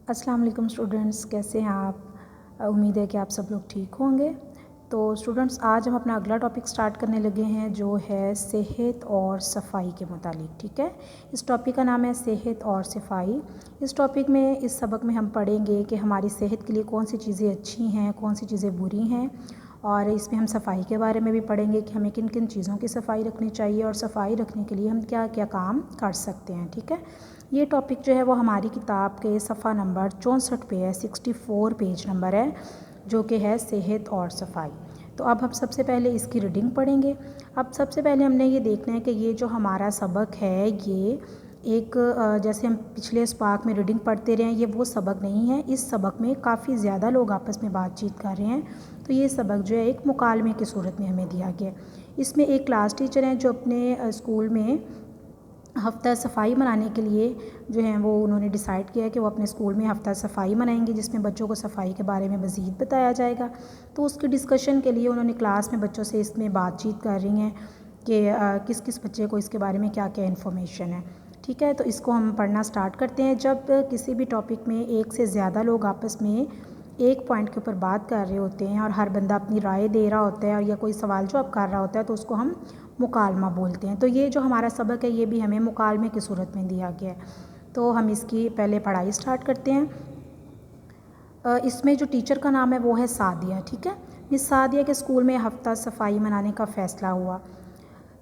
السلام علیکم اسٹوڈنٹس، کیسے ہیں آپ؟ امید ہے کہ آپ سب لوگ ٹھیک ہوں گے۔ تو اسٹوڈنٹس، آج ہم اپنا اگلا ٹاپک سٹارٹ کرنے لگے ہیں جو ہے صحت اور صفائی کے متعلق، ٹھیک ہے۔ اس ٹاپک کا نام ہے صحت اور صفائی۔ اس ٹاپک میں، اس سبق میں ہم پڑھیں گے کہ ہماری صحت کے لیے کون سی چیزیں اچھی ہیں، کون سی چیزیں بری ہیں، اور اس میں ہم صفائی کے بارے میں بھی پڑھیں گے کہ ہمیں کن کن چیزوں کی صفائی رکھنی چاہیے اور صفائی رکھنے کے لیے ہم کیا کیا کام کر سکتے ہیں، ٹھیک ہے۔ یہ ٹاپک جو ہے وہ ہماری کتاب کے صفحہ نمبر 64 پہ ہے، 64 پیج نمبر ہے، جو کہ ہے صحت اور صفائی۔ تو اب ہم سب سے پہلے اس کی ریڈنگ پڑھیں گے۔ اب سب سے پہلے ہم نے یہ دیکھنا ہے کہ یہ جو ہمارا سبق ہے، یہ ایک جیسے ہم پچھلے اسپاق میں ریڈنگ پڑھتے رہے ہیں، یہ وہ سبق نہیں ہے۔ اس سبق میں کافی زیادہ لوگ آپس میں بات چیت کر رہے ہیں، تو یہ سبق جو ہے ایک مکالمے کی صورت میں ہمیں دیا گیا ہے۔ اس میں ایک کلاس ٹیچر ہیں جو اپنے اسکول میں ہفتہ صفائی منانے کے لیے جو ہیں وہ انہوں نے ڈیسائیڈ کیا ہے کہ وہ اپنے اسکول میں ہفتہ صفائی منائیں گے، جس میں بچوں کو صفائی کے بارے میں مزید بتایا جائے گا۔ تو اس کی ڈسکشن کے لیے انہوں نے کلاس میں بچوں سے اس میں بات چیت کر رہی ہیں کہ کس کس بچے کو اس کے بارے میں کیا کیا انفارمیشن ہے، ٹھیک ہے۔ تو اس کو ہم پڑھنا سٹارٹ کرتے ہیں۔ جب کسی بھی ٹاپک میں ایک سے زیادہ لوگ آپس میں ایک پوائنٹ کے اوپر بات کر رہے ہوتے ہیں اور ہر بندہ اپنی رائے دے رہا ہوتا ہے اور یا کوئی سوال جواب کر رہا ہوتا ہے، تو اس کو ہم مکالمہ بولتے ہیں۔ تو یہ جو ہمارا سبق ہے، یہ بھی ہمیں مکالمے کی صورت میں دیا گیا ہے۔ تو ہم اس کی پہلے پڑھائی سٹارٹ کرتے ہیں۔ اس میں جو ٹیچر کا نام ہے وہ ہے سعدیہ، ٹھیک ہے۔ مس سعدیہ کے اسکول میں ہفتہ صفائی منانے کا فیصلہ ہوا۔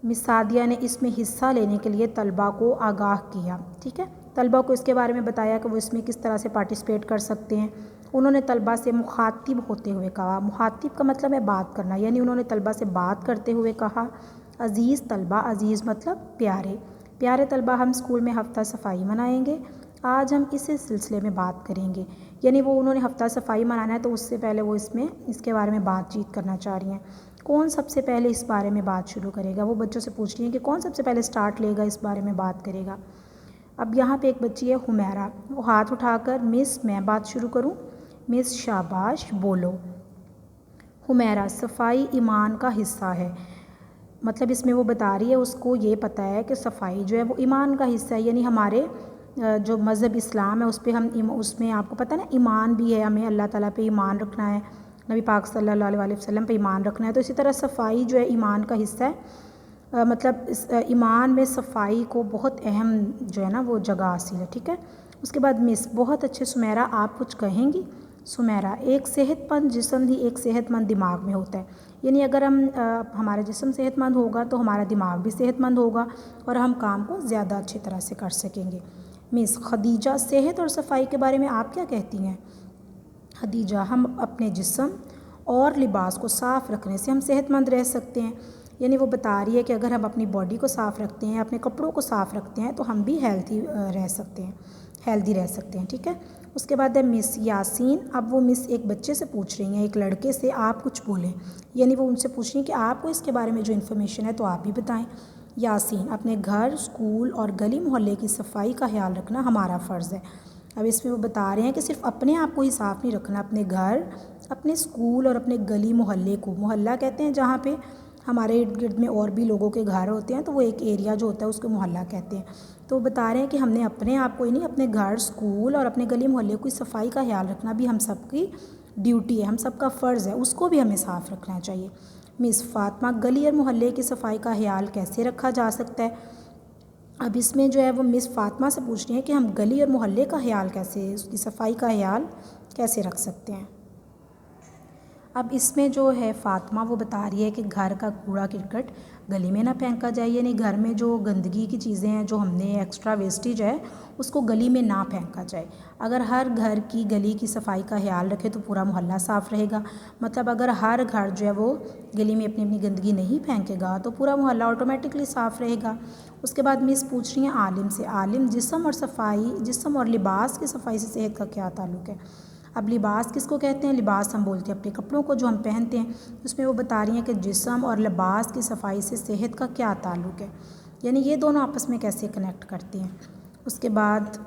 مس سعدیہ نے اس میں حصہ لینے کے لیے طلباء کو آگاہ کیا، ٹھیک ہے۔ طلباء کو اس کے بارے میں بتایا کہ وہ اس میں کس طرح سے پارٹیسپیٹ کر سکتے ہیں۔ انہوں نے طلباء سے مخاطب ہوتے ہوئے کہا، مخاطب کا مطلب ہے بات کرنا، یعنی انہوں نے طلباء سے بات کرتے ہوئے کہا، عزیز طلباء، عزیز مطلب پیارے پیارے طلباء، ہم اسکول میں ہفتہ صفائی منائیں گے۔ آج ہم اسی سلسلے میں بات کریں گے، یعنی وہ انہوں نے ہفتہ صفائی منانا ہے تو اس سے پہلے وہ اس کے بارے میں بات چیت کرنا چاہ رہی ہیں۔ کون سب سے پہلے اس بارے میں بات شروع کرے گا؟ وہ بچوں سے پوچھ رہی ہیں کہ کون سب سے پہلے سٹارٹ لے گا، اس بارے میں بات کرے گا۔ اب یہاں پہ ایک بچی ہے حمیرہ، وہ ہاتھ اٹھا کر، مس میں بات شروع کروں؟ مس شاباش، بولو۔ حمیرہ، صفائی ایمان کا حصہ ہے۔ مطلب اس میں وہ بتا رہی ہے اس کو یہ پتہ ہے کہ صفائی جو ہے وہ ایمان کا حصہ ہے، یعنی ہمارے جو مذہب اسلام ہے اس پہ اس میں آپ کو پتہ ہے نا، ایمان بھی ہے، ہمیں اللہ تعالیٰ پہ ایمان رکھنا ہے، نبی پاک صلی اللہ علیہ وسلم پہ ایمان رکھنا ہے۔ تو اسی طرح صفائی جو ہے ایمان کا حصہ ہے، مطلب اس ایمان میں صفائی کو بہت اہم جو ہے نا وہ جگہ حاصل ہے، ٹھیک ہے۔ اس کے بعد مس، بہت اچھے سمیرہ، آپ کچھ کہیں گی؟ سمیرہ، ایک صحت مند جسم ہی ایک صحت مند دماغ میں ہوتا ہے، یعنی اگر ہمارا جسم صحت مند ہوگا تو ہمارا دماغ بھی صحت مند ہوگا اور ہم کام کو زیادہ اچھی طرح سے کر سکیں گے۔ مس خدیجہ، صحت اور صفائی کے بارے میں آپ کیا کہتی ہیں؟ خدیجہ، ہم اپنے جسم اور لباس کو صاف رکھنے سے ہم صحت مند رہ سکتے ہیں، یعنی وہ بتا رہی ہے کہ اگر ہم اپنی باڈی کو صاف رکھتے ہیں، اپنے کپڑوں کو صاف رکھتے ہیں تو ہم بھی ہیلتھی رہ سکتے ہیں، ٹھیک ہے۔ اس کے بعد ہے مس یاسین، اب وہ مس ایک بچے سے پوچھ رہی ہیں، ایک لڑکے سے، آپ کچھ بولیں، یعنی وہ ان سے پوچھ رہی ہیں کہ آپ کو اس کے بارے میں جو انفارمیشن ہے تو آپ بھی بتائیں۔ یاسین، اپنے گھر، اسکول اور گلی محلے کی صفائی کا خیال رکھنا ہمارا فرض ہے۔ اب اس میں وہ بتا رہے ہیں کہ صرف اپنے آپ کو ہی صاف نہیں رکھنا، اپنے گھر، اپنے اسکول اور اپنے گلی محلے کو، محلہ کہتے ہیں جہاں پہ ہمارے ارد گرد میں اور بھی لوگوں کے گھر ہوتے ہیں، تو وہ ایک ایریا جو ہوتا ہے اس کو محلہ کہتے ہیں۔ تو وہ بتا رہے ہیں کہ ہم نے اپنے آپ کو ہی نہیں، اپنے گھر، اسکول اور اپنے گلی محلے کی صفائی کا خیال رکھنا بھی ہم سب کی ڈیوٹی ہے، ہم سب کا فرض ہے، اس کو بھی ہمیں صاف رکھنا چاہیے۔ مس فاطمہ، گلی اور محلے کی صفائی کا خیال کیسے رکھا جا سکتا ہے؟ اب اس میں جو ہے وہ مس فاطمہ سے پوچھ رہی ہیں کہ ہم گلی اور محلے کا خیال کیسے، اس کی صفائی کا خیال کیسے رکھ سکتے ہیں؟ اب اس میں جو ہے فاطمہ وہ بتا رہی ہے کہ گھر کا کوڑا کرکٹ گلی میں نہ پھینکا جائے، یعنی گھر میں جو گندگی کی چیزیں ہیں، جو ہم نے ایکسٹرا ویسٹیج ہے، اس کو گلی میں نہ پھینکا جائے۔ اگر ہر گھر کی گلی کی صفائی کا خیال رکھے تو پورا محلہ صاف رہے گا، مطلب اگر ہر گھر جو ہے وہ گلی میں اپنی اپنی گندگی نہیں پھینکے گا تو پورا محلہ آٹومیٹکلی صاف رہے گا۔ اس کے بعد مس پوچھ رہی ہیں عالم سے، عالم، جسم اور لباس کی صفائی سے صحت کا کیا تعلق ہے؟ اب لباس کس کو کہتے ہیں؟ لباس ہم بولتے ہیں اپنے کپڑوں کو جو ہم پہنتے ہیں۔ اس میں وہ بتا رہی ہیں کہ جسم اور لباس کی صفائی سے صحت کا کیا تعلق ہے، یعنی یہ دونوں آپس میں کیسے کنیکٹ کرتے ہیں۔ اس کے بعد